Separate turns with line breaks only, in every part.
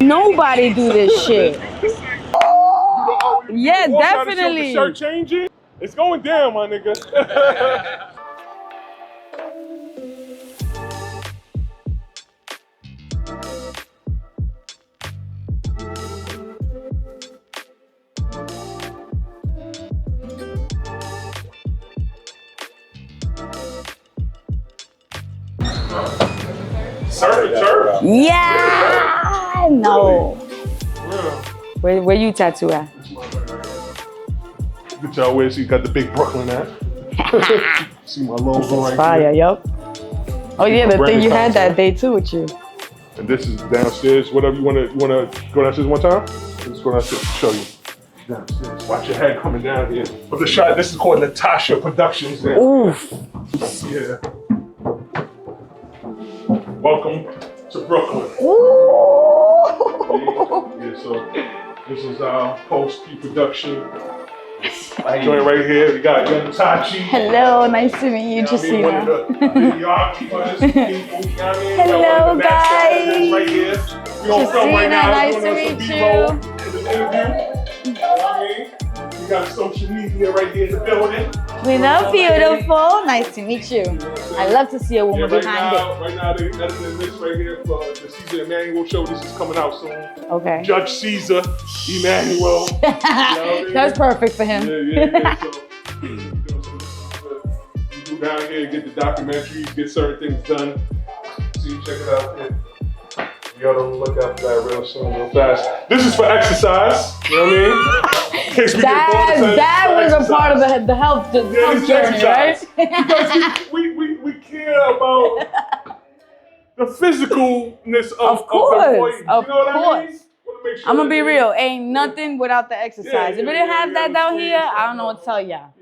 Nobody do this shit. Yeah, definitely.
The shirt changing. It's going down, my nigga. Surf.
Yeah, no. Where you tattoo at?
You can tell where she got the big Brooklyn at. See my logo right
Fire,
there.
yup. Oh yeah, the thing you had that day too with you.
And this is downstairs. Whatever you wanna go downstairs one time? Let's go downstairs to show you. Downstairs. Watch your head coming down here. But the shot, this is called Natasha Productions.
Oof.
Yeah. Welcome to Brooklyn. Yeah, so this is our post-production joint right here. We got Young Tachi.
Hello, nice to meet you, Jacina.
Hello,
guys.
Right here.
Jacina, nice to meet you.
We got social media right here in the building.
We love beautiful. Nice to meet you. I love to see a woman behind it.
Right now, they're editing this right here for the Caesar Emmanuel show. This is coming out soon.
Okay.
Judge Caesar Emmanuel.
That's perfect for him.
Yeah. So, we go down here, get the documentaries, get certain things done. See, check it out there. You ought to look out for that real soon, real fast. This is for exercise. You know what I mean? In case we
that was a part of the health journey, right?
Because we care about the physicalness of the employees. You know what I mean? Sure
I'm gonna be real. Ain't nothing without the exercise. If we didn't have that down here, I don't know what to tell y'all.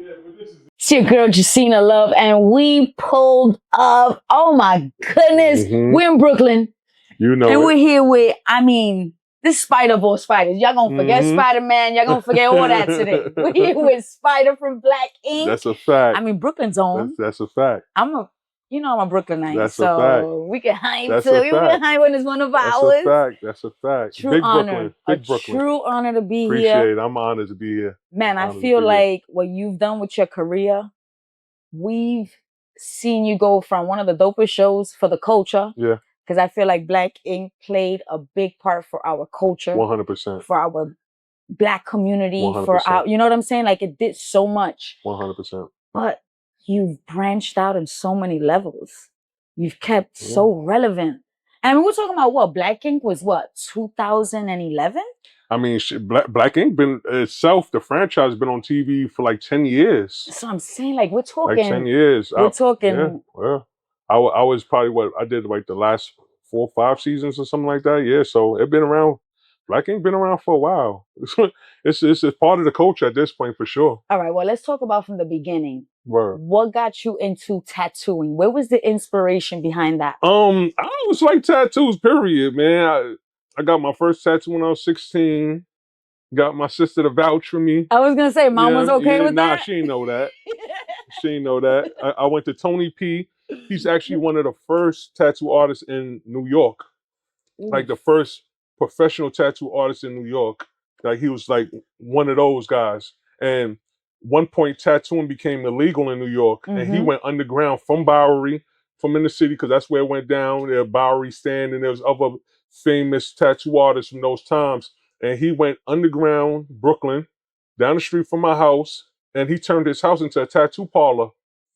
It's your girl Jacina Love, and we pulled up. Oh my goodness, we're in Brooklyn.
You know,
and we're here with, this Spyda of all spiders. Y'all gonna forget Spider-Man. Y'all gonna forget all that today. We're here with Spyda from Black Ink.
That's a fact.
Brooklyn's own.
That's a fact.
I'm a Brooklynite.
That's
so
a fact.
We can hype
That's
too.
a
We can hype when it's one of ours.
That's a fact.
True
Big
honor.
Brooklyn. Big Brooklyn.
True honor to be
Appreciate
here.
it. I'm honored to be here.
Man, I feel like what you've done with your career, we've seen you go from one of the dopest shows for the culture.
Yeah.
Because I feel like Black Ink played a big part for our culture.
100%.
For our Black community.
100%.
For our, you know what I'm saying? Like it did so much.
100%.
But you've branched out in so many levels. You've kept so relevant. And we're talking about what? Black Ink was what? 2011?
Black Ink been itself, the franchise has been on TV for like 10 years.
So I'm saying, like, we're talking.
Like 10 years.
We're talking.
Yeah. I was probably I did like the last 4 or 5 seasons or something like that. Yeah. So it been around. Black Ink been around for a while. It's part of the culture at this point for sure.
All right. Well, let's talk about from the beginning.
Word.
What got you into tattooing? Where was the inspiration behind that?
I was like tattoos, period, man. I got my first tattoo when I was 16. Got my sister to vouch for me.
I was gonna say, mom was okay with that?
Nah, she didn't know that. She didn't know that. I went to Tony P. He's actually one of the first tattoo artists in New York. Like the first professional tattoo artist in New York. Like he was like one of those guys. And one point tattooing became illegal in New York. And he went underground from Bowery, from in the city, because that's where it went down. There, Bowery stand, and there was other famous tattoo artists from those times. And he went underground, Brooklyn, down the street from my house, and he turned his house into a tattoo parlor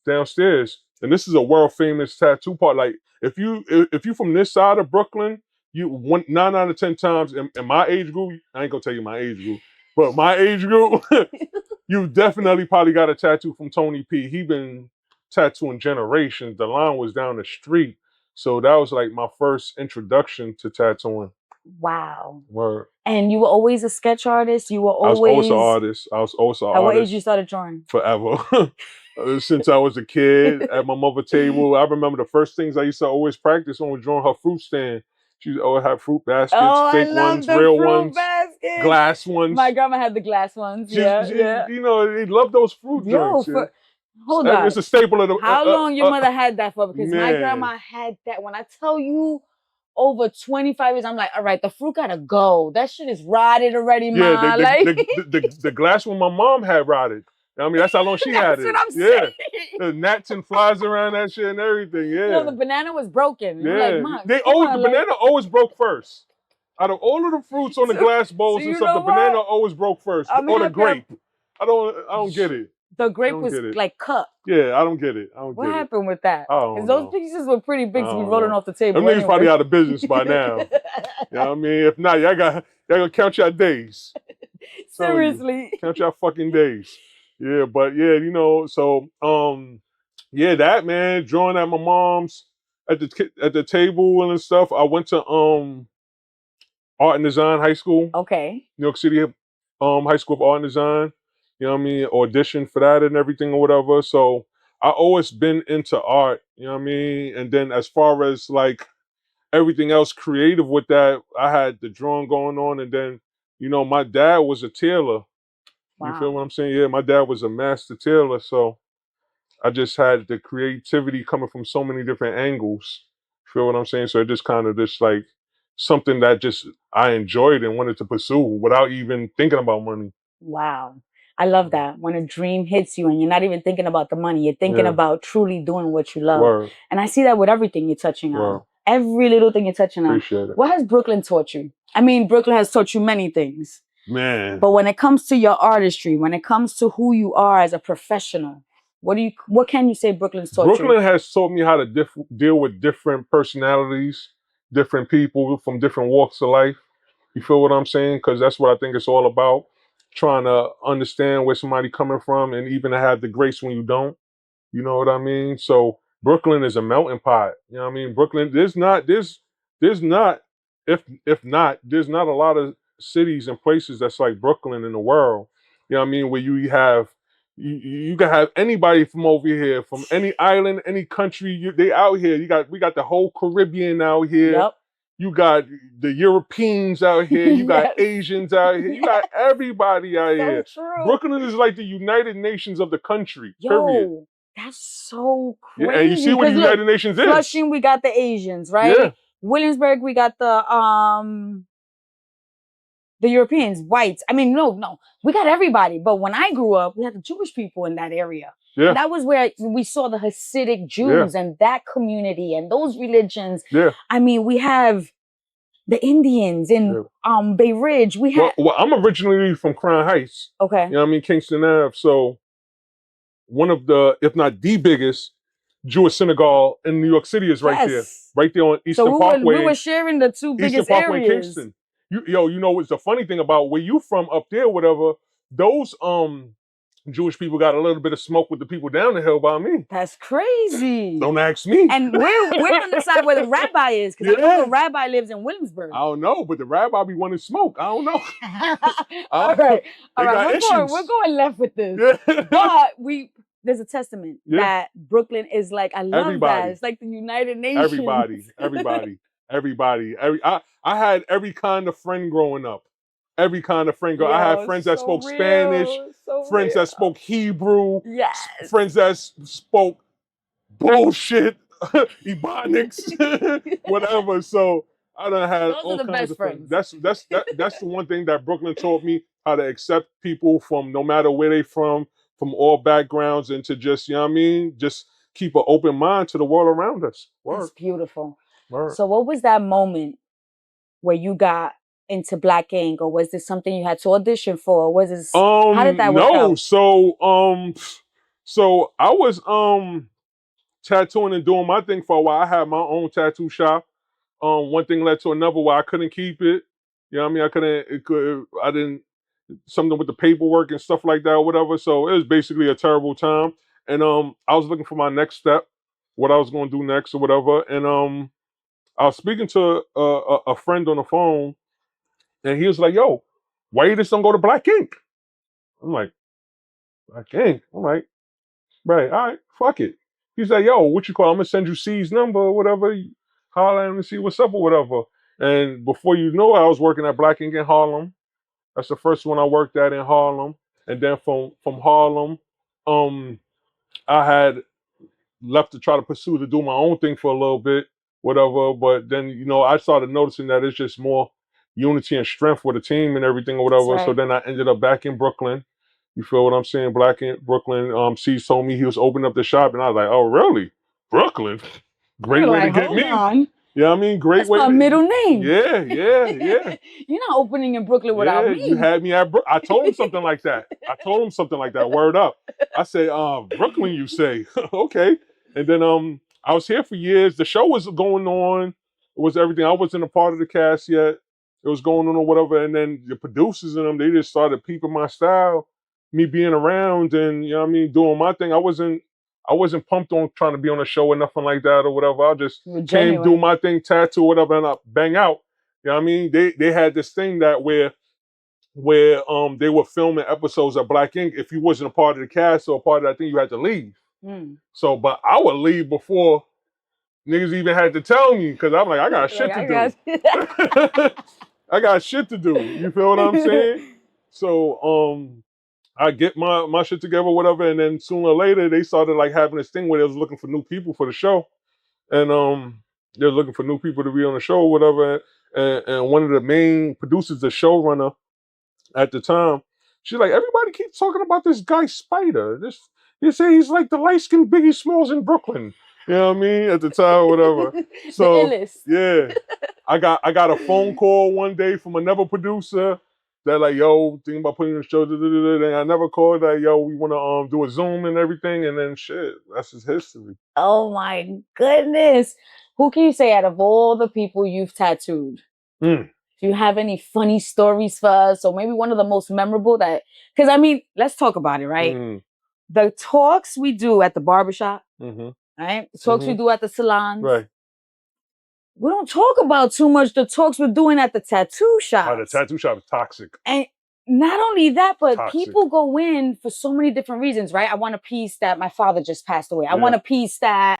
downstairs. And this is a world famous tattoo parlor. Like if you from this side of Brooklyn, 9 out of 10 times in my age group, I ain't gonna tell you my age group, but my age group, you definitely probably got a tattoo from Tony P. He been tattooing generations. The line was down the street. So that was like my first introduction to tattooing.
Wow.
Word.
And you were always a sketch artist? You were always...
I was always an artist.
At what age you started drawing?
Forever. Since I was a kid at my mother's table. I remember the first things I used to always practice on was drawing her fruit stand. She would always have fruit baskets, fake ones, real ones, glass ones.
My grandma had the glass ones.
You know, they love those fruit joints.
Hold on.
It's a staple of the...
How long your mother had that for? Because my grandma had that. When I tell you, over 25 years, I'm like, all right, the fruit gotta go. That shit is rotted already, ma.
Yeah,
Like,
the glass when my mom had rotted. I mean, that's how long she had
that's
it.
what I'm
Yeah.
saying.
The gnats and flies around that shit and everything. Yeah.
No, the banana was broken. And I'm like,
Yeah.
Mom,
The banana always broke first. Out of all of the fruits on the glass bowls and
you
stuff,
know
the banana always broke first.
I'm
Or the
happy
grape. I don't get it.
the grape
don't
was
get it.
like cut.
Yeah, I don't get it. I don't
What
get it.
happened with that?
I don't
Because those
know.
pieces were pretty big
I
to be
don't
rolling
know.
off the table.
Them niggas
Anyway.
probably out of business by now. You know what I mean? If not, y'all gotta count your days.
Seriously.
Count your fucking days. Yeah, but yeah, you know, so yeah, that man, drawing at my mom's at the table and stuff. I went to art and design high school,
Okay.
New York City high school of art and design. You know what I mean? Auditioned for that and everything or whatever. So I always been into art, you know what I mean? And then as far as like everything else creative with that, I had the drawing going on, and then, you know, my dad was a tailor. You feel
Wow.
what I'm saying? Yeah, my dad was a master tailor, so I just had the creativity coming from so many different angles. Feel what I'm saying? So it just kind of just like something that just I enjoyed and wanted to pursue without even thinking about money.
Wow. I love that. When a dream hits you and you're not even thinking about the money, you're thinking
Yeah.
about truly doing what you love.
Word.
And I see that with everything you're touching on.
Word.
Every little thing you're touching on.
Appreciate it.
What has Brooklyn taught you? I mean, Brooklyn has taught you many things.
Man.
But when it comes to your artistry, when it comes to who you are as a professional, what can you say Brooklyn's taught you?
Brooklyn has taught me how to deal with different personalities, different people from different walks of life. You feel what I'm saying? Because that's what I think it's all about. Trying to understand where somebody coming from and even to have the grace when you don't. You know what I mean? So Brooklyn is a melting pot. You know what I mean? Brooklyn, there's not there's not a lot of cities and places that's like Brooklyn in the world. You know what I mean? Where you can have anybody from over here, from any island, any country, they out here. We got the whole Caribbean out here.
Yep.
You got the Europeans out here. You got
Yes.
Asians out here. You got everybody out here.
True.
Brooklyn is like the United Nations of the country.
Yo,
period.
that's so crazy.
Yeah, and you see what the United Nations is.
Flushing, we got the Asians, right?
Yeah.
Williamsburg, we got the Europeans, whites. I mean, no, we got everybody. But when I grew up, we had the Jewish people in that area.
Yeah.
And that was where we saw the Hasidic Jews and that community and those religions.
Yeah.
I mean, we have the Indians in Bay Ridge. We have.
Well, I'm originally from Crown Heights.
Okay.
You know what I mean? Kingston Ave. So one of the, if not the biggest, Jewish synagogue in New York City is right there. Right there on Eastern Parkway.
We were sharing the two biggest
Eastern Parkway
areas.
and Kingston. You know what's the funny thing about where you from up there, whatever, those Jewish people got a little bit of smoke with the people down the hill by me.
That's crazy.
Don't ask me.
And we're on the side where the rabbi is, because I know the rabbi lives in Williamsburg.
I don't know, but the rabbi be wanting smoke. I don't know.
All right. We're going left with this. But there's a testament that Brooklyn is like, I love that. It's like the United Nations.
Everybody. I had every kind of friend growing up. Every kind of friend. I had friends that spoke Spanish, friends that spoke Hebrew, friends that spoke bullshit, Ebonics, whatever. So I done had all kinds of friends. That's the one thing that Brooklyn taught me, how to accept people from no matter where they from all backgrounds, and to just, you know what I mean, just keep an open mind to the world around us. Word.
That's beautiful.
Word.
So what was that moment where you got into Black Ink, or was this something you had to audition for? Or was this how did that work out?
So I was tattooing and doing my thing for a while. I had my own tattoo shop. One thing led to another where I couldn't keep it. You know what I mean? I didn't, something with the paperwork and stuff like that or whatever. So it was basically a terrible time. And I was looking for my next step, what I was going to do next or whatever. And I was speaking to a friend on the phone, and he was like, "Yo, why you just don't go to Black Ink?" I'm like, "Black Ink?" I'm like, "Right, all right, fuck it." He's like, "Yo, what you call? I'm gonna send you C's number or whatever. Holler at him and see what's up or whatever." And before you know it, I was working at Black Ink in Harlem. That's the first one I worked at in Harlem. And then from Harlem, I had left to try to pursue to do my own thing for a little bit whatever. But then, you know, I started noticing that it's just more unity and strength with the team and everything or whatever.
That's
So
right.
then I ended up back in Brooklyn. You feel what I'm saying? Black in Brooklyn. C's told me he was opening up the shop, and I was like, oh, really? Brooklyn? Great
You're
way to
like,
get
hold
me.
on.
Yeah, I mean, great
That's
way.
my middle name.
Yeah.
You're not opening in Brooklyn without
Yeah,
me.
you had me at I told him something like that. Word up. I say, Brooklyn, you say. Okay. And then I was here for years. The show was going on. It was everything. I wasn't a part of the cast yet. It was going on or whatever. And then the producers and them, they just started peeping my style, me being around and, you know what I mean, doing my thing. I wasn't pumped on trying to be on a show or nothing like that or whatever. I just came, do my thing, tattoo, whatever, and I bang out. You know what I mean? They had this thing that where they were filming episodes of Black Ink. If you wasn't a part of the cast or a part of that thing, you had to leave. So, but I would leave before niggas even had to tell me, because I'm like, I got shit to do. I got shit to do. You feel what I'm saying? So I get my shit together, whatever, and then sooner or later they started like having this thing where they was looking for new people for the show. And they're looking for new people to be on the show, whatever. And one of the main producers, the showrunner at the time, she's like, everybody keeps talking about this guy Spyda. You say he's like the light-skinned Biggie Smalls in Brooklyn. You know what I mean? At the time, whatever. So yeah, I got a phone call one day from another producer that like, yo, thinking about putting in the show. And I never called that, yo, we want to do a Zoom and everything. And then shit, that's just history.
Oh my goodness. Who can you say out of all the people you've tattooed? Do you have any funny stories for us? Or maybe one of the most memorable that, because I mean, let's talk about it, right? The talks we do at the barbershop, right? The talks we do at the salons.
Right.
We don't talk about too much the talks we're doing at the tattoo shop.
The tattoo shop is toxic.
And not only that, but people go in for so many different reasons, right? I want a piece that my father just passed away. I want a piece that,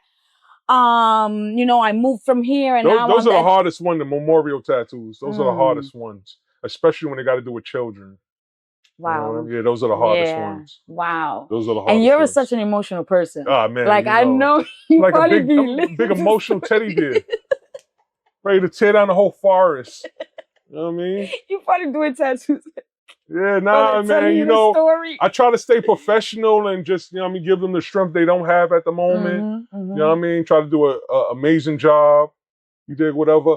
you know, I moved from here and now
those are the hardest ones, the memorial tattoos. Those are the hardest ones, especially when they got to do with children.
Wow.
You know, yeah, those are the hardest ones.
Wow.
Those are the hardest
And you're
ones.
Such an emotional person.
Oh man.
Like I know you
like
probably
a big emotional teddy bear. Ready to tear down the whole forest. You know what I mean?
You probably doing tattoos.
Yeah, nah, man. You know, I try to stay professional and just, you know what I mean, give them the strength they don't have at the moment. You know what I mean? Try to do an amazing job. You did whatever,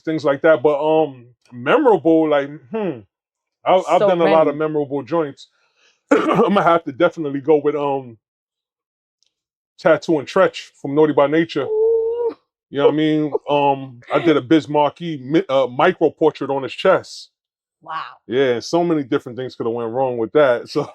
things like that. But memorable, like, I've done a lot of memorable joints. I'm gonna have to definitely go with Tattoo and Tretch from Naughty by Nature. Ooh. You know what I mean? I did a Biz Markie micro portrait on his chest.
Wow.
Yeah, so many different things could have went wrong with that. So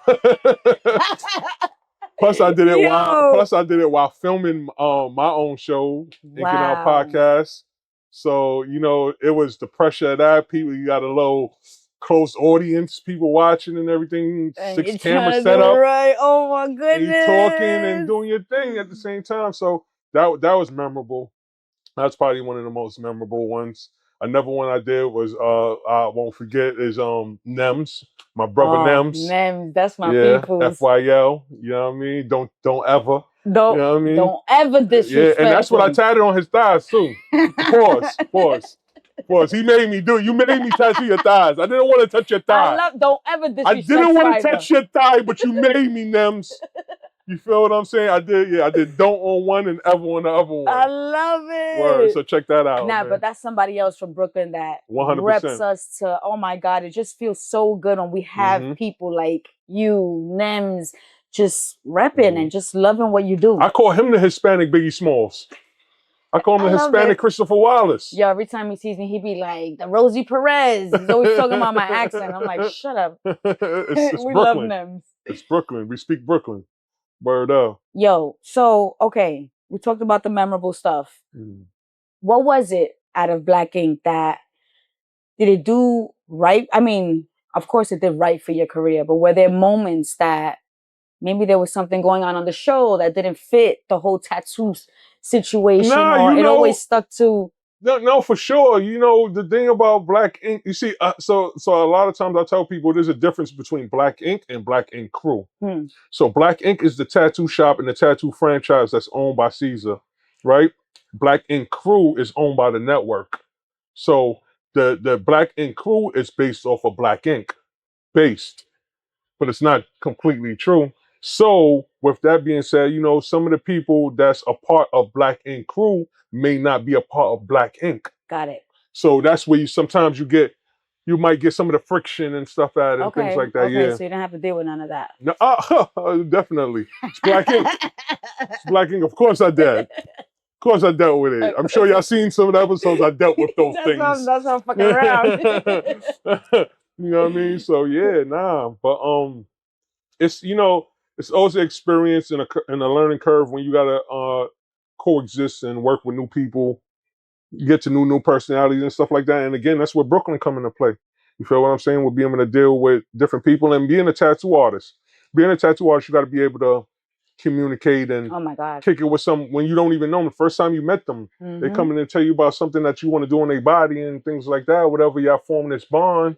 plus I did it while filming my own show, Inking Out Podcast. So, you know, it was the pressure of that. People, you got a little close audience, people watching and everything,
and
6 cameras set up.
Right. Oh my goodness.
And you talking and doing your thing at the same time. So that was memorable. That's probably one of the most memorable ones. Another one I did was I won't forget is Nems, my brother Nems.
Nems, that's my people.
FYL, you know what I mean? Don't ever.
Don't, you know what I mean? Don't ever disrespect.
Yeah, and that's what I tatted on his thighs too. Pause. He made me do it. You made me tattoo your thighs. I didn't want to touch your thigh.
Don't ever disrespect.
I didn't want to touch your thigh, but you made me, Nems. You feel what I'm saying? I did don't on one and ever on the other one.
I love it.
Word, so check that out.
Nah,
man.
But that's somebody else from Brooklyn that
100%.
reps us to, oh my God, it just feels so good when we have people like you, Nems, just repping and just loving what you do.
I call him the Hispanic Biggie Smalls. I call him the Hispanic Christopher Wallace.
Yo, every time he sees me, he be like, the Rosie Perez. He's always talking about my accent. I'm like, shut up.
It's
we
Brooklyn.
love Nems.
It's Brooklyn. We speak Brooklyn. Word up.
Yo, so, okay, we talked about the memorable stuff. What was it out of Black Ink that, did it do right? I mean, of course it did right for your career, but were there moments that maybe there was something going on the show that didn't fit the whole tattoo situation, or it always stuck to?
No, for sure. You know, the thing about Black Ink, you see, so a lot of times I tell people there's a difference between Black Ink and Black Ink Crew. So Black Ink is the tattoo shop and the tattoo franchise that's owned by Caesar, right? Black Ink Crew is owned by the network. So the Black Ink Crew is based off of Black Ink, based, but it's not completely true. So with that being said, some of the people that's a part of Black Ink Crew may not be a part of Black Ink.
Got it.
So that's where sometimes you might get some of the friction and stuff out and things like that.
Okay,
Yeah.
so you don't have to deal with none of that.
No, definitely. It's Black Ink. It's Black Ink. Of course I did. Of course I dealt with it. I'm sure y'all seen some of the episodes I dealt with those things.
That's how I'm fucking around.
You know what I mean? So yeah, nah. But it's it's also an experience and a learning curve when you gotta coexist and work with new people, get to new personalities and stuff like that. And again, that's where Brooklyn come into play. You feel what I'm saying? With being able to deal with different people and being a tattoo artist. Being a tattoo artist, you got to be able to communicate and
oh my God,
kick it with some when you don't even know them. The first time you met them, they come in and tell you about something that you want to do on their body and things like that. Whatever, y'all form this bond.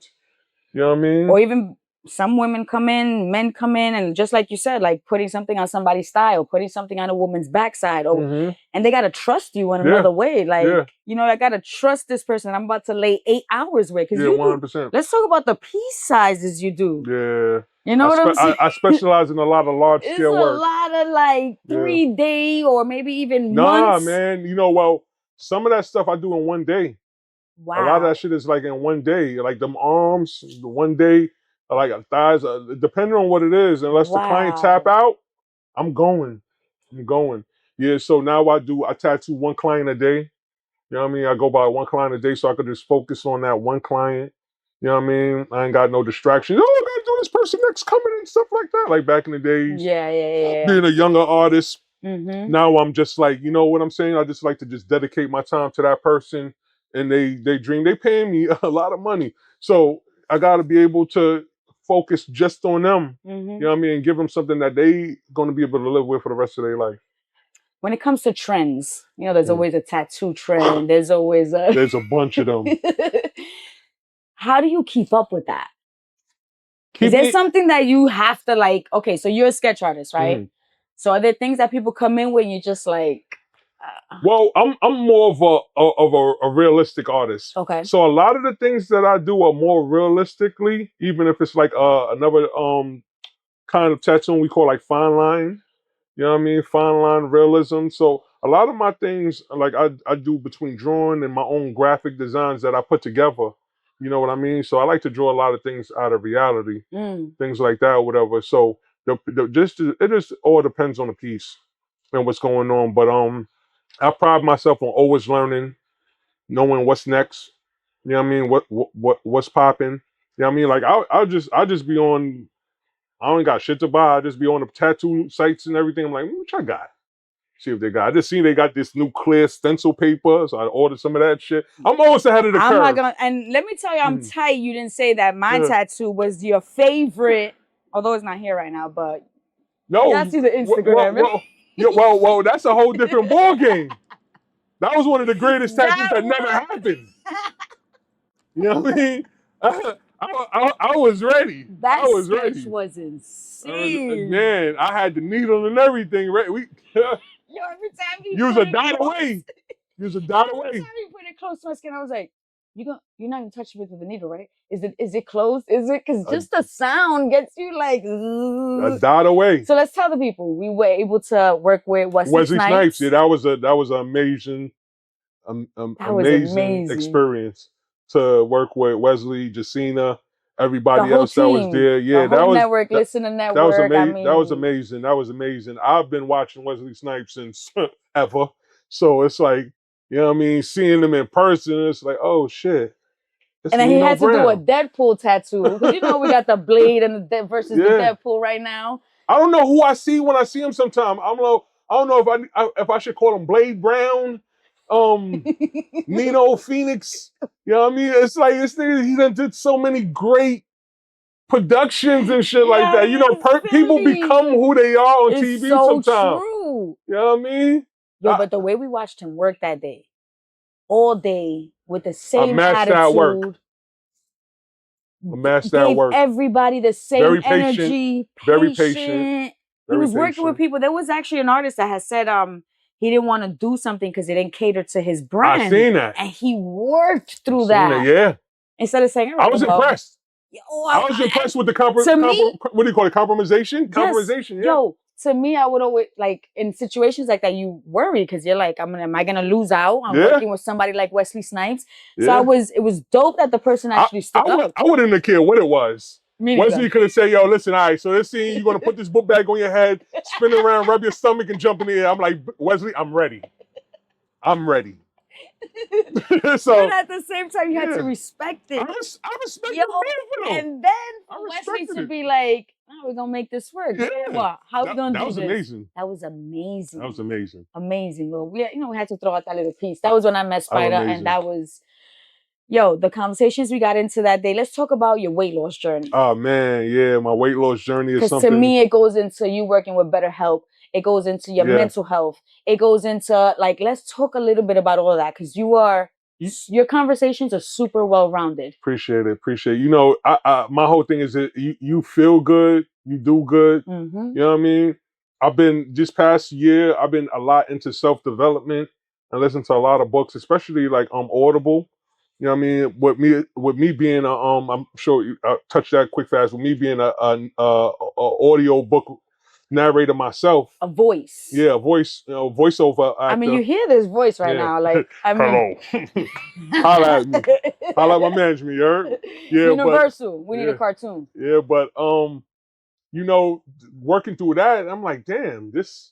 You know what I mean?
Or even some women come in, men come in, and just like you said, like putting something on somebody's thigh or putting something on a woman's backside, or and they gotta trust you in another way. Like I gotta trust this person. I'm about to lay 8 hours with because
100%.
Let's talk about the piece sizes you do.
Yeah.
You know what I'm saying?
I specialize in a lot of large scale work.
It's a lot of like 3-day or maybe even
Nah,
months.
man. Well, some of that stuff I do in one day.
Wow.
A lot of that shit is like in one day. Like them arms, the one day, like thighs, depending on what it is. Unless the client tap out, I'm going. Yeah, so now I tattoo one client a day. You know what I mean? I go by one client a day so I could just focus on that one client. You know what I mean? I ain't got no distractions. Oh, I gotta do this person next coming and stuff like that. Like back in the days.
Yeah.
Being a younger artist. Now I'm just like, you know what I'm saying? I just like to just dedicate my time to that person and they dream. They paying me a lot of money. So I gotta be able to focus just on them. You know what I mean? And give them something that they gonna be able to live with for the rest of their life.
When it comes to trends, there's always a tattoo trend. There's always
there's a bunch of them.
How do you keep up with that? Is there something that you have to like? Okay, so you're a sketch artist, right? So are there things that people come in with and you just like?
Well, I'm more of a realistic artist.
Okay.
So a lot of the things that I do are more realistically, even if it's like another kind of tattoo we call like fine line. You know what I mean? Fine line realism. So a lot of my things, like I do between drawing and my own graphic designs that I put together. You know what I mean? So I like to draw a lot of things out of reality, things like that, or whatever. So it just all depends on the piece and what's going on. But I pride myself on always learning, knowing what's next. You know what I mean? What's popping? You know what I mean? Like I just be on. I don't got shit to buy. I just be on the tattoo sites and everything. I'm like, what I got? See if they got. I just seen they got this new clear stencil paper, so I ordered some of that shit. I'm always ahead of the curve.
I'm not gonna. And let me tell you, I'm tight. You didn't say that my tattoo was your favorite, although it's not here right now. But
no,
y'all see the Instagram.
Well, that's a whole different ball game. That was one of the greatest tattoos that never happened. You know what I mean? I was ready.
That
I was
sketch
ready.
was insane.
Man, I had the needle and everything. Right?
Yo, every time you
was a dot away. You was a dot away.
Every time you put it close to my skin, I was like, you're not gonna touch me with the needle, right? Is it closed? Is it? Because just the sound gets you like
a dot away.
So let's tell the people we were able to work with Wesley Snipes.
Yeah, that was an amazing, amazing experience to work with Wesley, Jacina, everybody else that was there. Yeah,
that was network. Listen to network.
That was amazing. That was amazing. That was amazing. I've been watching Wesley Snipes since ever. So it's like, you know what I mean? Seeing them in person, it's like, oh shit.
And then he had to do a Deadpool tattoo. Because we got the Blade and the versus the Deadpool right now.
I don't know who I see when I see him sometime. I don't know if I should call him Blade Brown, Nino Phoenix. You know what I mean? It's like he done did so many great productions and shit like that. People become who they are on TV sometimes.
True.
You know what I mean?
Yo, but the way we watched him work that day, all day with the same attitude. Gave everybody the same energy.
Very patient.
He was working with people. There was actually an artist that has said he didn't want to do something because it didn't cater to his brand.
I seen that.
And he worked through
Seen
that.
Yeah.
Instead of saying,
I was impressed.
Yo,
I was impressed with the what do you call it? Compromisation?
Yes,
compromisation, yeah.
Yo, to me, I would always, like, in situations like that, you worry because you're like, am I going to lose out? I'm working with somebody like Wesley Snipes. So it was dope that the person actually stood up.
I wouldn't have cared what it was.
Me
Wesley could have said, yo, listen, all right, so this scene, you're going to put this book bag on your head, spin around, rub your stomach, and jump in the air. I'm like, Wesley, I'm ready. I'm ready.
So, but at the same time, you had to respect it.
I respect it.
And then for Wesley to be like, we're going to make this work. Yeah. What? How are we going to do this?
Amazing.
That was amazing.
That was amazing.
Amazing. Well, we had to throw out that little piece. That was when I met Spyda, and that was, the conversations we got into that day. Let's talk about your weight loss journey.
Oh, man, yeah, my weight loss journey is something.
Because to me, it goes into you working with better health. It goes into your mental health. It goes into, like, let's talk a little bit about all of that, because your conversations are super well-rounded.
Appreciate it. You know, my whole thing is that you feel good, you do good.
Mm-hmm.
You know what I mean? I've been, this past year, I've been a lot into self-development and listen to a lot of books, especially like Audible. You know what I mean? With me being I'm sure you touch that quick fast. With me being a audio book narrator myself,
a voice,
voiceover actor.
I mean, you hear this voice right now, like, I mean,
hello, holla at me, holla at my management, you heard? Yeah,
Universal, we need a cartoon.
Yeah, but you know, working through that, I'm like, damn, this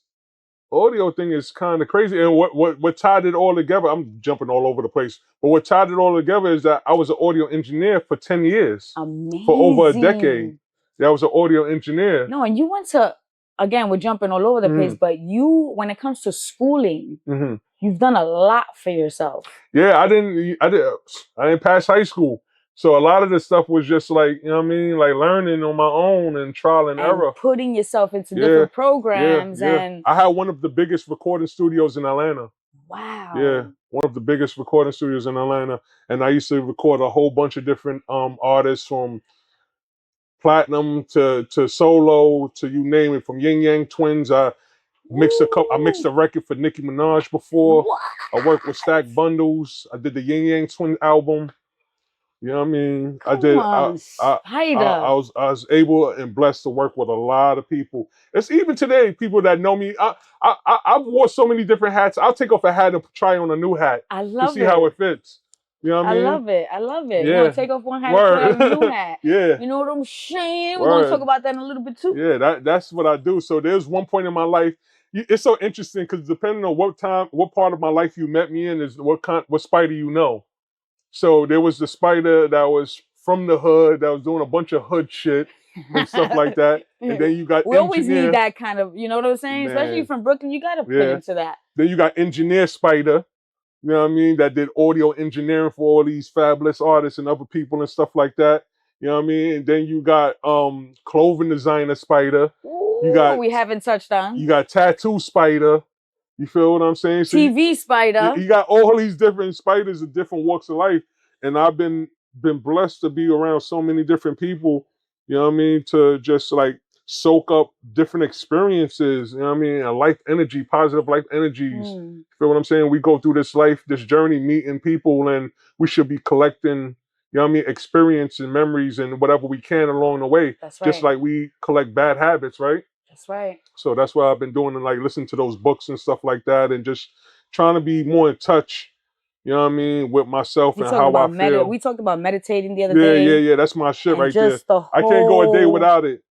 audio thing is kind of crazy. And what tied it all together, I'm jumping all over the place, but what tied it all together is that I was an audio engineer for 10 years.
Amazing.
For over a decade. I was an audio engineer.
No, and you went to, again, we're jumping all over the place, but when it comes to schooling, you've done a lot for yourself.
Yeah, I didn't pass high school. So a lot of this stuff was just like, you know what I mean? Like learning on my own and trial and error.
Putting yourself into different programs. And
I had one of the biggest recording studios in Atlanta.
Wow.
Yeah, one of the biggest recording studios in Atlanta. And I used to record a whole bunch of different artists, from platinum to solo to you name it, from Yin Yang Twins. I mixed a record for Nicki Minaj before.
What?
I worked with Stack Bundles. I did the Yin Yang Twin album. You know what I mean? I was able and blessed to work with a lot of people. It's even today, people that know me. I've wore so many different hats. I'll take off a hat and try on a new hat.
I love
to see how it fits. You know what I mean?
I love it.
Yeah.
Take off one hat and put on a new hat.
Yeah.
You know what I'm saying? We're going to talk about that in a little bit too.
Yeah, that's what I do. So there's one point in my life. It's so interesting because depending on what part of my life you met me in is what Spyda you know. So there was the Spyda that was from the hood, that was doing a bunch of hood shit and stuff like that. And then you got
we always need that kind of, you know what I'm saying?
Man.
Especially from Brooklyn, you got to fit into that.
Then you got engineer Spyda, you know what I mean? That did audio engineering for all these fabulous artists and other people and stuff like that. You know what I mean? And then you got clothing designer Spyda.
We haven't touched on.
You got tattoo Spyda. You feel what I'm saying? So
TV Spyda.
You got all these different Spydas of different walks of life. And I've been blessed to be around so many different people, you know what I mean, to just like soak up different experiences, you know what I mean, and life energy, positive life energies. You feel what I'm saying? We go through this journey, meeting people, and we should be collecting, you know what I mean, experience and memories and whatever we can along the way.
That's right.
Just like we collect bad habits, right?
That's right.
So that's what I've been doing, and like listening to those books and stuff like that, and just trying to be more in touch, you know what I mean, with myself and how I feel.
We talked about meditating the other day.
Yeah. That's my shit right there. I can't go a day without it.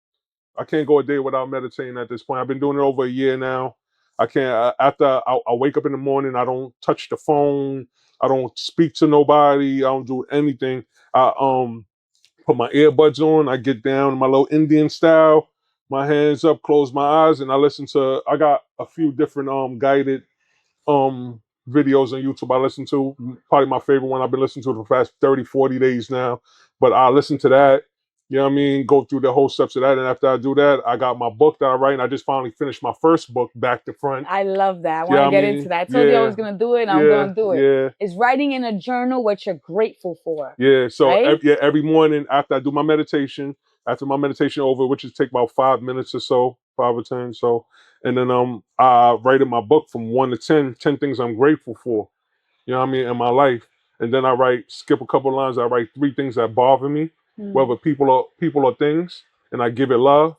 I can't go a day without meditating at this point. I've been doing it over a year now. I can't. After I wake up in the morning, I don't touch the phone. I don't speak to nobody. I don't do anything. I put my earbuds on. I get down in my little Indian style. My hands up, close my eyes, and I listen to. I got a few different guided videos on YouTube I listen to. Probably my favorite one I've been listening to for the past 30, 40 days now. But I listen to that, you know what I mean, go through the whole steps of that. And after I do that, I got my book that I write, and I just finally finished my first book, back to front.
I love that. I want to get into that. I told you I was going to do it, and I'm going to do it.
Yeah.
It's writing in a journal what you're grateful for.
Yeah, so
right?
every morning after I do my meditation, after my meditation over, which is take about 5 minutes or so, 5 or 10. So And then I write in my book from 1 to 10, 10 things I'm grateful for. You know what I mean, in my life. And then I skip a couple lines, I write 3 things that bother me, whether people or things, and I give it love.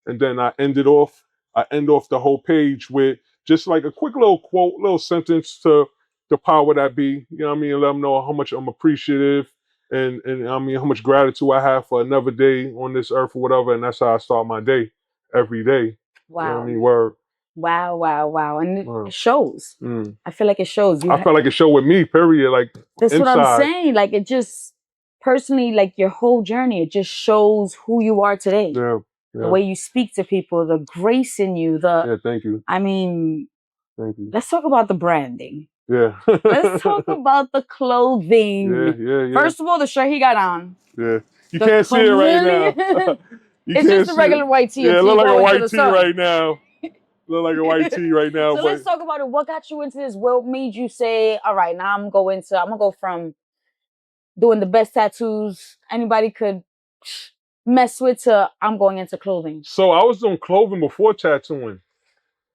And then I end off the whole page with just like a quick little quote, little sentence to the power that be, you know what I mean, and let them know how much I'm appreciative and I mean how much gratitude I have for another day on this earth or whatever. And that's how I start my day every day.
Wow.
You know what I mean? Word.
Wow. And it shows. I feel like it shows.
I felt like it showed with me, period. Like
that's
inside.
what I'm saying. Like it just personally, like your whole journey, it just shows who you are today.
Yeah.
The way you speak to people, the grace in you,
yeah, thank you.
I mean,
thank you.
Let's talk about the branding.
Yeah.
Let's talk about the clothing.
Yeah.
First of all, the shirt he got on.
Yeah. You can't see it right now.
It's just a regular white tee.
Yeah, it look like a white tee right now. Look like a white tee right now.
So let's talk about it. What got you into this? What made you say, all right, now I'm gonna go from doing the best tattoos anybody could mess with to I'm going into clothing?
So I was doing clothing before tattooing,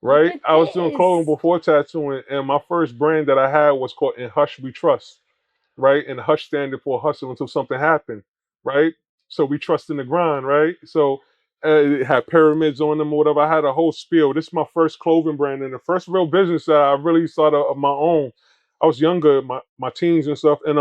right? I was doing clothing before tattooing, and my first brand that I had was called In Hush We Trust, right? And Hush standing for hustle until something happened, right? So we trust in the grind, right? So it had pyramids on them or whatever. I had a whole spiel. This is my first clothing brand and the first real business that I really started of my own. I was younger, my teens and stuff, and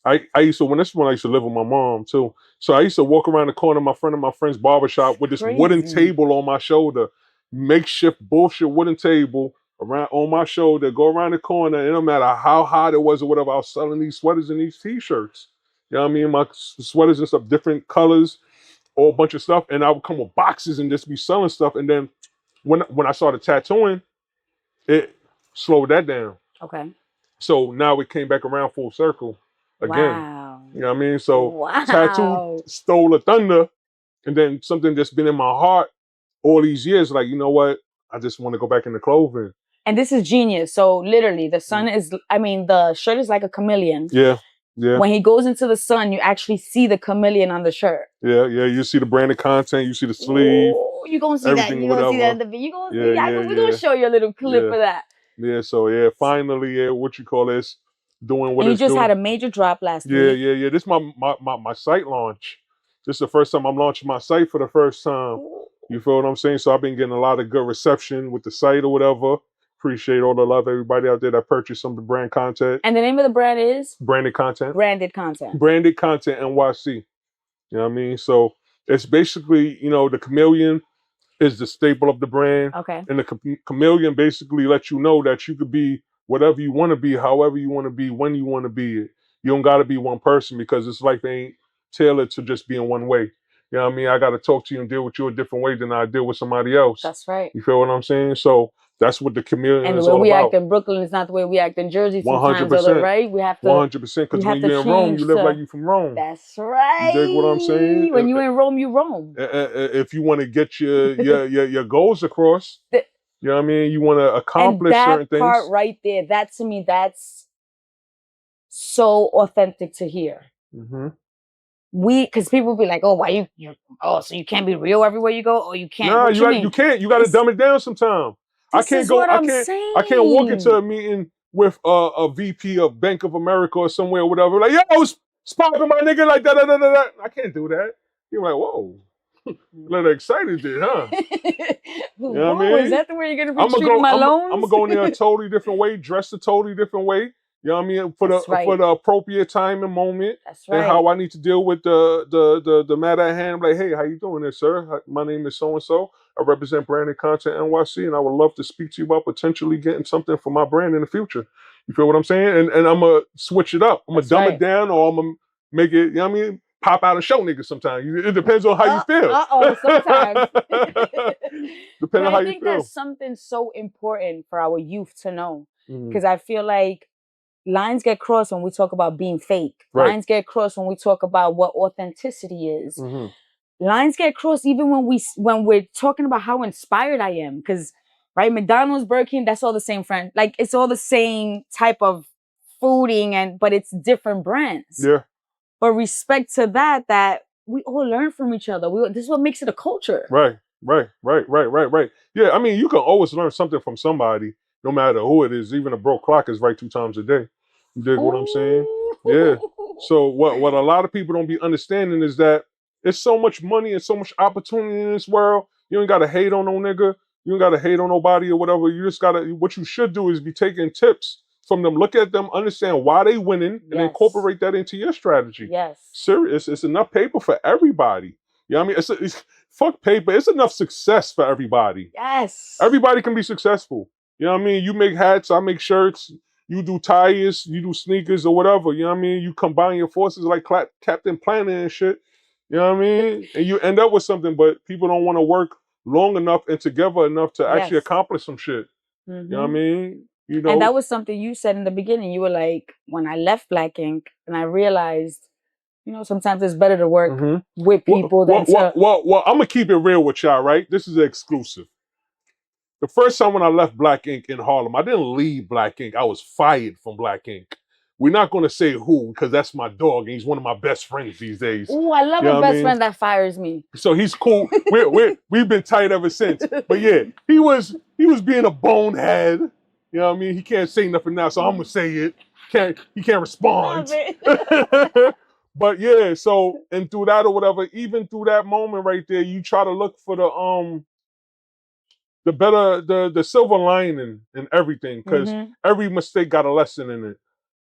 I used to when I used to live with my mom too. So I used to walk around the corner of my friend's barbershop with this wooden table on my shoulder, makeshift bullshit wooden table around on my shoulder, go around the corner, and no matter how hot it was or whatever, I was selling these sweaters and these t-shirts. You know what I mean? My sweaters and stuff, different colors, all bunch of stuff. And I would come with boxes and just be selling stuff. And then when I started tattooing, it slowed that down.
Okay.
So now it came back around full circle again.
Wow.
You know what I mean? So tattoo stole the thunder, and then something that's been in my heart all these years, like, you know what? I just want to go back into clothing.
And this is genius. So literally the sun is, the shirt is like a chameleon.
Yeah.
When he goes into the sun, you actually see the chameleon on the shirt.
Yeah. You see the branded content, you see the sleeve.
Ooh, you're going to see that. You're going to see that in the video. You're going to see that. We're going to show you a little clip of that.
Yeah, so finally, what you call this, doing what
and
it's
you just
doing.
Had a major drop last week.
Yeah. This is my site launch. This is the first time I'm launching my site for the first time. You feel what I'm saying? So I've been getting a lot of good reception with the site or whatever. Appreciate all the love, everybody out there that purchased some of the brand content.
And the name of the brand is?
Branded Content.
Branded Content.
Branded Content NYC. You know what I mean? So it's basically, the chameleon is the staple of the brand.
Okay.
And the chameleon basically lets you know that you could be whatever you want to be, however you want to be, when you want to be it. You don't got to be one person because this life ain't tailored to just being one way. You know what I mean? I got to talk to you and deal with you a different way than I deal with somebody else.
That's right.
You feel what I'm saying? So that's what the chameleon
is all about. And
the
way we
act
in Brooklyn is not the way we act in Jersey sometimes,
100%.
Right? We have to
100%, because when you're in Rome, you live like you from Rome.
That's right.
You dig what I'm saying?
When you're in Rome, you roam.
If you want to get your goals across, you know what I mean? You want to accomplish certain things.
That part right there, that to me, that's so authentic to hear.
Mm-hmm.
Because people be like, oh, why so you can't be real everywhere you go, or you can't.
Nah, you can't. You got to dumb it down sometime. I can't walk into a meeting with a VP of Bank of America or somewhere or whatever. Like, yo, popping my nigga like that. I can't do that. You're like, whoa. A little excited there, huh? You know what I mean?
Is that the way you're gonna be treating my loans?
I'm gonna go in there a totally different way, dressed a totally different way. You know what I mean? For the appropriate time and moment.
That's right.
And how I need to deal with the matter at hand. I'm like, hey, how you doing there, sir? My name is so and so. I represent Branded Content NYC, and I would love to speak to you about potentially getting something for my brand in the future. You feel what I'm saying? And I'm gonna switch it up. I'm gonna dumb it down, or I'm gonna make it. You know what I mean? Pop out a show nigga sometimes. It depends on how you feel.
Sometimes.
Depending on how you feel.
I think that's something so important for our youth to know. Because I feel like lines get crossed when we talk about being fake.
Right.
Lines get crossed when we talk about what authenticity is.
Mm-hmm.
Lines get crossed even when we're talking about how inspired I am. Because, right, McDonald's, Burger King, that's all the same friend. Like, it's all the same type of fooding, but it's different brands.
Yeah.
But respect to that we all learn from each other. This is what makes it a culture.
Right. Right. Yeah, I mean, you can always learn something from somebody, no matter who it is. Even a broke clock is right 2 times a day. You dig what I'm saying? Yeah. So what a lot of people don't be understanding is that it's so much money and so much opportunity in this world. You ain't gotta hate on no nigga. You ain't gotta hate on nobody or whatever. You just gotta. What you should do is be taking tips from them. Look at them, understand why they winning, and incorporate that into your strategy.
Yes.
Serious. It's enough paper for everybody. You know what I mean? It's fuck paper. It's enough success for everybody.
Yes.
Everybody can be successful. You know what I mean? You make hats, I make shirts. You do tires, you do sneakers or whatever. You know what I mean? You combine your forces like Captain Planet and shit. You know what I mean? And you end up with something, but people don't want to work long enough and together enough to actually accomplish some shit. You know what I mean? You know,
and that was something you said in the beginning. You were like, when I left Black Ink and I realized, you know, sometimes it's better to work with people than to...
Well, I'm going to keep it real with y'all, right? This is an exclusive. The first time when I left Black Ink in Harlem, I didn't leave Black Ink. I was fired from Black Ink. We're not going to say who, because that's my dog, and he's one of my best friends these days.
Oh, I love a best friend that fires me.
So he's cool. We've been tight ever since. But yeah, he was being a bonehead. You know what I mean? He can't say nothing now, so I'm gonna say it. He can't respond. But yeah, so and through that or whatever, even through that moment right there, you try to look for the silver lining in everything, because every mistake got a lesson in it.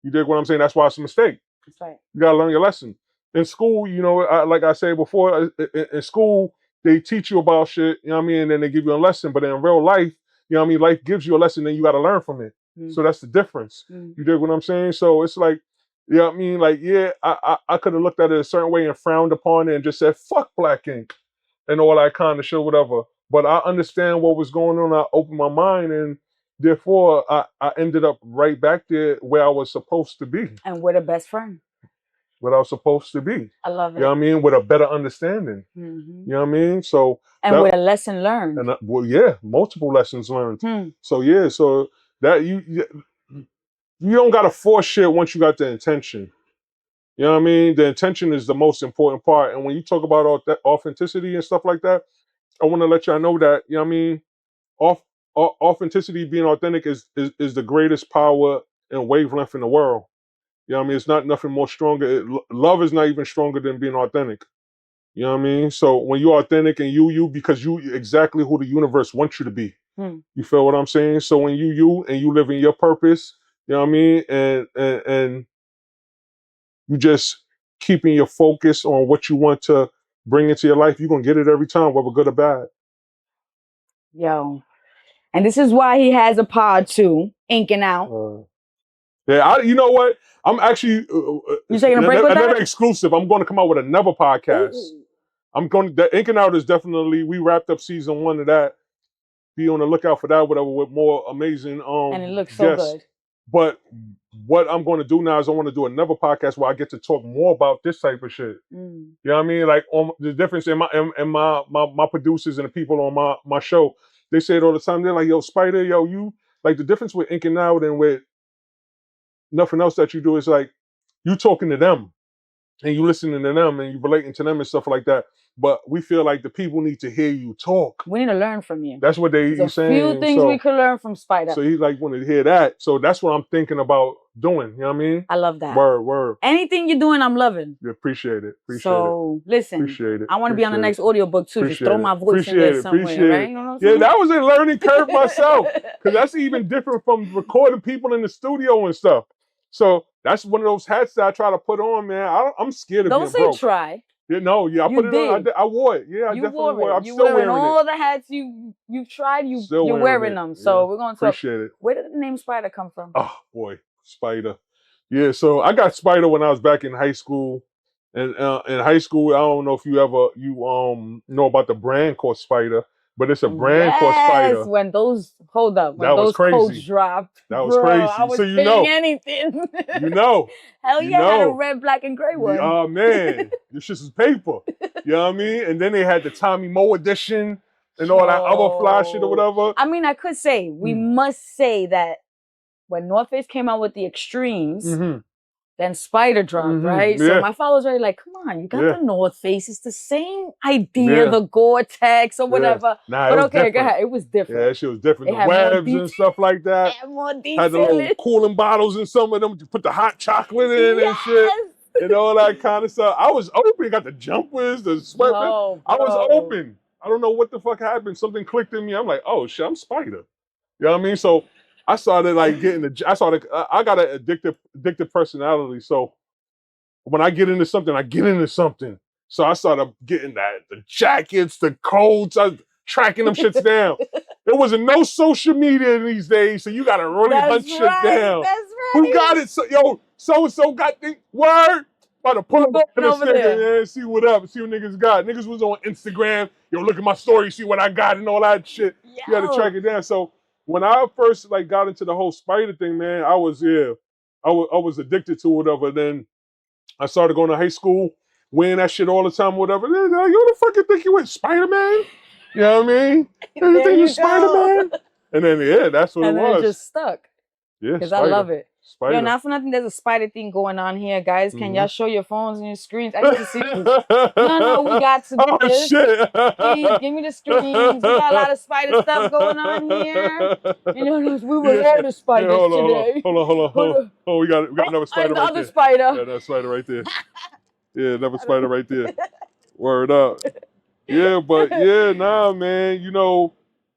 You dig what I'm saying? That's why it's a mistake.
That's right.
You gotta learn your lesson. In school, you know, like I said before, in school they teach you about shit. You know what I mean? And then they give you a lesson. But in real life, you know what I mean, life gives you a lesson, and you gotta learn from it. So that's the difference. You dig what I'm saying? So it's like, you know what I mean? Like, yeah, I could have looked at it a certain way and frowned upon it and just said, fuck Black Ink and all that kind of shit, whatever. But I understand what was going on. I opened my mind, and therefore I ended up right back there where I was supposed to be.
And we're the best friend.
What I was supposed to be.
I love it.
You know what I mean? With a better understanding. You know what I mean? So
and with a lesson learned.
And well, yeah, multiple lessons learned. So yeah, so that you don't gotta force shit once you got the intention. You know what I mean? The intention is the most important part. And when you talk about authenticity and stuff like that, I want to let y'all know that, you know what I mean? Authenticity, being authentic is the greatest power and wavelength in the world. You know what I mean? It's not nothing more stronger. Love is not even stronger than being authentic. You know what I mean? So when you're authentic and you, because you exactly who the universe wants you to be. You feel what I'm saying? So when you and you live in your purpose, you know what I mean? And you just keeping your focus on what you want to bring into your life, you're going to get it every time, whether good or bad.
Yo. And this is why he has a pod too, Inking Out.
Yeah, you know what? I'm actually
you taking a break with that?
Another exclusive. I'm going to come out with another podcast. The Inking Out is definitely, we wrapped up season 1 of that. Be on the lookout for that, whatever, with more amazing
and it looks so good.
But what I'm going to do now is I want to do another podcast where I get to talk more about this type of shit. You know what I mean? Like the difference in my producers and the people on my show, they say it all the time. They're like, yo, Spyda, yo, you, like the difference with Inking Out and with nothing else that you do is like you talking to them and you listening to them and you relating to them and stuff like that. But we feel like the people need to hear you talk.
We need to learn from you.
That's what he's saying.
A few things we could learn from Spyda.
So he like wanted to hear that. So that's what I'm thinking about doing. You know what I mean?
I love that.
Word.
Anything you're doing, I'm loving.
Yeah, appreciate it.
Listen.
Appreciate it.
I want to be on the next audiobook too. Just throw my voice in there somewhere, right? You know what I'm
saying? Yeah, that was a learning curve myself. Because that's even different from recording people in the studio and stuff. So that's one of those hats that I try to put on, man. I'm scared of being broke.
Don't say try.
Yeah, no, yeah, I put it on. I wore it. Yeah, I definitely wore it. I'm still wearing
all the hats you've tried. You're wearing them. So we're gonna talk.
Appreciate it.
Where did the name Spyda come from?
Oh boy, Spyda. Yeah, so I got Spyda when I was back in high school. And in high school, I don't know if you know about the brand called Spyda, but it's a brand called Spyda.
Yes, when those codes dropped.
That was crazy.
I was
so you know
anything.
You know.
Hell yeah, I had a red, black, and gray one.
Oh man, this shit is paper. You know what I mean? And then they had the Tommy Moe edition and all that other fly shit or whatever.
I mean, I could say, we must say that when North Face came out with the Extremes, Then Spyda dropped, right? So
Yeah.
my followers were like, come on, you got
Yeah.
the North Face. It's the same idea,
Yeah.
the Gore-Tex or
Yeah.
whatever.
Nah, it
But
was
okay, go
different.
ahead. It was different.
Yeah, that shit was different.
It
The
had more
webs
detail.
and stuff like that.
Had more
Had the little
detailing.
cooling bottles in some of them to put the hot chocolate in and shit. And all that kind of stuff. I was open. Got the jumpers, the sweatpants.
Bro,
I was
bro.
open. I don't know what the fuck happened. Something clicked in me. I'm like, oh shit, I'm Spyda. You know what I mean? So I started like getting I got an addictive personality. So when I get into something, I get into something. So I started getting the jackets, the coats, I was tracking them shits down. There wasn't no social media these days, so you gotta really hunt shit down.
That's right.
Who got it? So-and-so got the word. About to pull up in
over there.
yeah, see what up, see what niggas got. Niggas was on Instagram, yo, look at my story, see what I got and all that shit.
Yo.
You had to track it down. So when I first like got into the whole Spyda thing, man, I was addicted to whatever. Then I started going to high school, wearing that shit all the time, whatever. They're like, yo, the fuck you think you with Spider-Man? You know what I mean? You think you Spider-Man? And then yeah, that's what
and
it
then
was.
it just stuck.
Yeah,
because I love it.
Spyda.
Yo, not for nothing, there's a Spyda thing going on here, guys. Can y'all show your phones and your screens? I need to see this. No, we got to do this.
Shit.
Please, give me the screens. We got a lot of Spyda stuff going on here. You know, we were all the Spyders today.
Hold on. Oh, we got another Spyda
the
right
other
there.
Spyda.
Yeah, that Spyda right there. Yeah, another Spyda right there. Word up. Yeah, but yeah, nah, man. You know.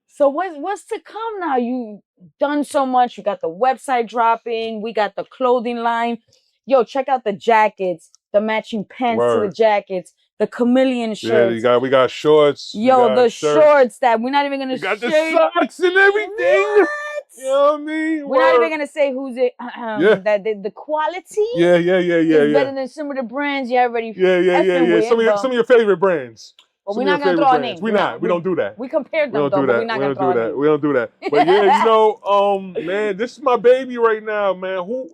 So what's to come now? You done so much. You got the website dropping. We got the clothing line. Yo, check out the jackets, the matching pants to the jackets, the chameleon shirts.
Yeah, we got shorts.
Yo, the shorts that we're not even gonna.
We got the socks and everything.
What?
You know what I mean?
We're not even gonna say who's it. That the quality.
Yeah.
Is better than some of the brands you already.
Yeah. Some of your favorite brands.
But we're not gonna throw our names.
We don't do that.
We compared them though, but we're not gonna throw our names.
We don't do that. But yeah, you know, man, this is my baby right now, man.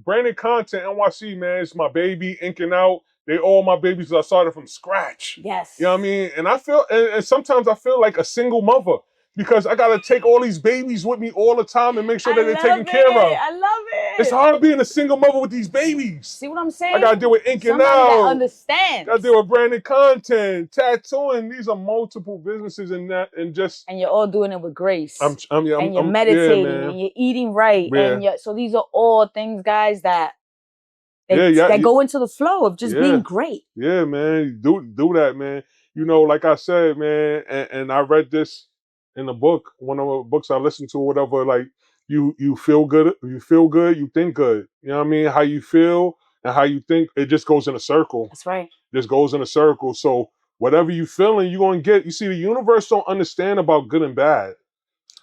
Branded Content NYC, man, it's my baby, inking out. They all my babies. I started from scratch.
Yes.
You know what I mean? And I feel, and sometimes I feel like a single mother because I gotta take all these babies with me all the time and make sure that they're taken care of.
I love it.
It's hard being a single mother with these babies.
See what I'm saying?
I gotta deal with inking
Somebody
out.
that understands.
I deal with branded content, tattooing. These are multiple businesses and
and you're all doing it with grace.
And
you're meditating and you're eating right. Yeah. So these are all things, guys, that go into the flow of just being great.
Yeah, man. Do that, man. You know, like I said, man, and I read this in the book, one of the books I listened to, whatever, like you feel good, you think good. You know what I mean? How you feel and how you think, it just goes in a circle.
That's right.
Just goes in a circle. So whatever you feeling, you're gonna get. You see, the universe don't understand about good and bad.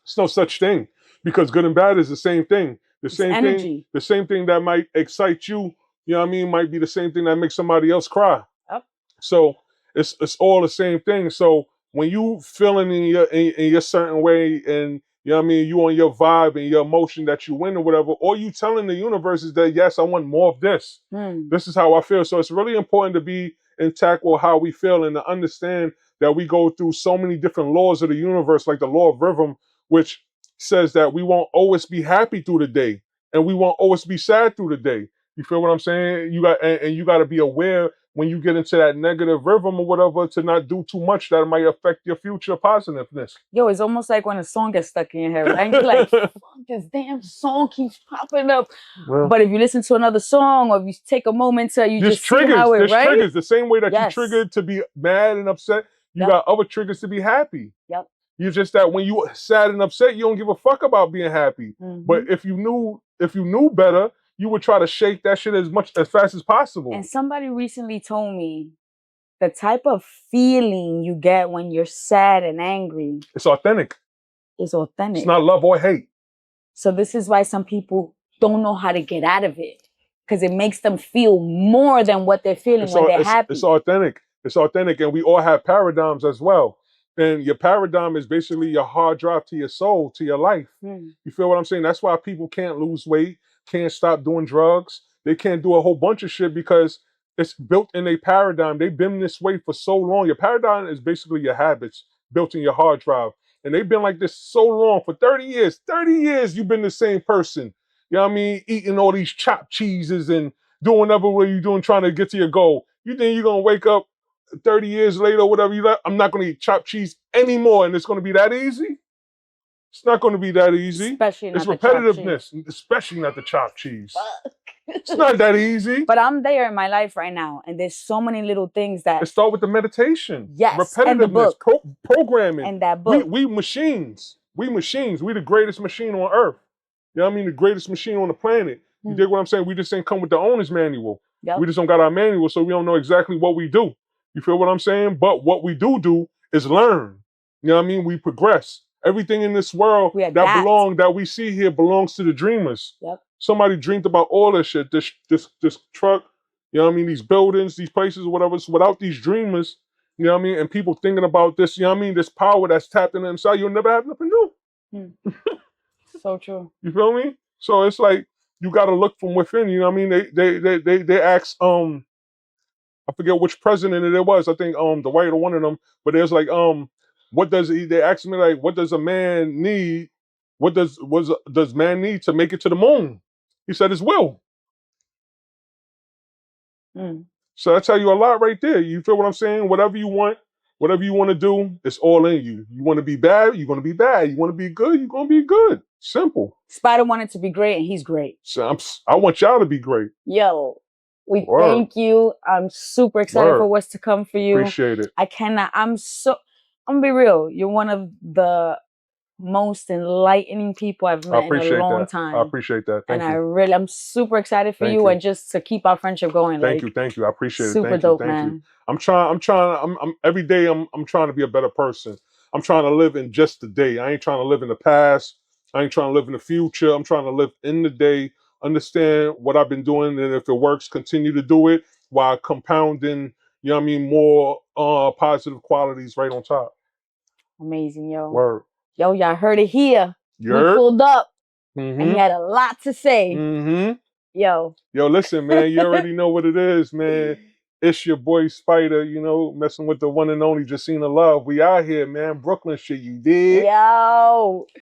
It's no such thing. Because good and bad is the same thing. The same thing that might excite you, you know what I mean, might be the same thing that makes somebody else cry.
Yep.
So it's all the same thing. So when you feeling in your certain way, and you know what I mean, you on your vibe and your emotion that you win or whatever, all you telling the universe is that, yes, I want more of this. This is how I feel. So it's really important to be intact with how we feel and to understand that we go through so many different laws of the universe, like the law of rhythm, which says that we won't always be happy through the day and we won't always be sad through the day. You feel what I'm saying? You got to be aware when you get into that negative rhythm or whatever to not do too much that might affect your future positiveness.
Yo, it's almost like when a song gets stuck in your head, right? You're like, fuck, this damn song keeps popping up. Well, but if you listen to another song or if you take a moment to, you just triggers, see how it, right?
Triggers, the same way that you triggered to be mad and upset, you got other triggers to be happy.
Yep.
You're just that when you sad and upset, you don't give a fuck about being happy. But if you knew better, you would try to shake that shit as fast as possible.
And somebody recently told me the type of feeling you get when you're sad and angry.
It's authentic.
It's authentic.
It's not love or hate.
So this is why some people don't know how to get out of it. Because it makes them feel more than what they're feeling when they're happy.
It's authentic. It's authentic. And we all have paradigms as well. And your paradigm is basically your hard drive to your soul, to your life. You feel what I'm saying? That's why people can't lose weight, can't stop doing drugs. They can't do a whole bunch of shit because it's built in a paradigm. They've been this way for so long. Your paradigm is basically your habits built in your hard drive. And they've been like this so long, for 30 years. 30 years you've been the same person. You You know what I mean? Eating all these chopped cheeses and doing whatever you're doing trying to get to your goal. You think you're going to wake up 30 years later or whatever, I'm not going to eat chopped cheese anymore and it's going to be that easy? It's not going to be that easy.
Especially not
it's
the chopped
repetitiveness,
cheese.
especially not the chopped cheese. It's not that easy.
But I'm there in my life right now, and there's so many little things that...
It start with the meditation.
Yes,
repetitiveness,
and the book.
Programming.
And that book.
We machines. We machines. We the greatest machine on earth. You know what I mean? The greatest machine on the planet. You dig what I'm saying? We just ain't come with the owner's manual.
Yep.
We just don't got our manual, so we don't know exactly what we do. You feel what I'm saying? But what we do is learn. You know what I mean? We progress. Everything in this world that we see here belongs to the dreamers.
Yep.
Somebody dreamed about all this shit. This truck, you know what I mean? These buildings, these places, whatever. So without these dreamers, you know what I mean? And people thinking about this, you know what I mean? This power that's tapped in inside, you'll never have nothing to do.
So true.
You feel me? So it's like you got to look from within. You know what I mean? They asked I forget which president it was. I think Dwight or one of them. But there's like they asked me like, what does a man need? What does man need to make it to the moon? He said his will. So I tell you a lot right there. You feel what I'm saying? Whatever you want to do, it's all in you. You want to be bad, you're gonna be bad. You want to be good, you're gonna be good. Simple.
Spyda wanted to be great, and he's great.
So I want y'all to be great.
Yo, we thank you. I'm super excited for what's to come for you.
Appreciate it.
I'm gonna be real. You're one of the most enlightening people I've met in a long time.
I appreciate that. Thank you.
I'm super excited for you and just to keep our friendship going.
Thank you. I appreciate it.
Super dope, man.
I'm every day I'm trying to be a better person. I'm trying to live in just the day. I ain't trying to live in the past. I ain't trying to live in the future. I'm trying to live in the day, understand what I've been doing, and if it works, continue to do it while compounding, you know what I mean, more positive qualities right on top.
Amazing, yo.
Word.
Yo, y'all heard it here. We pulled up, and he had a lot to say. Yo,
listen, man, you already know what it is, man. It's your boy Spyda, you know, messing with the one and only Jacina Love. We out here, man. Brooklyn shit, you dig?
Yo.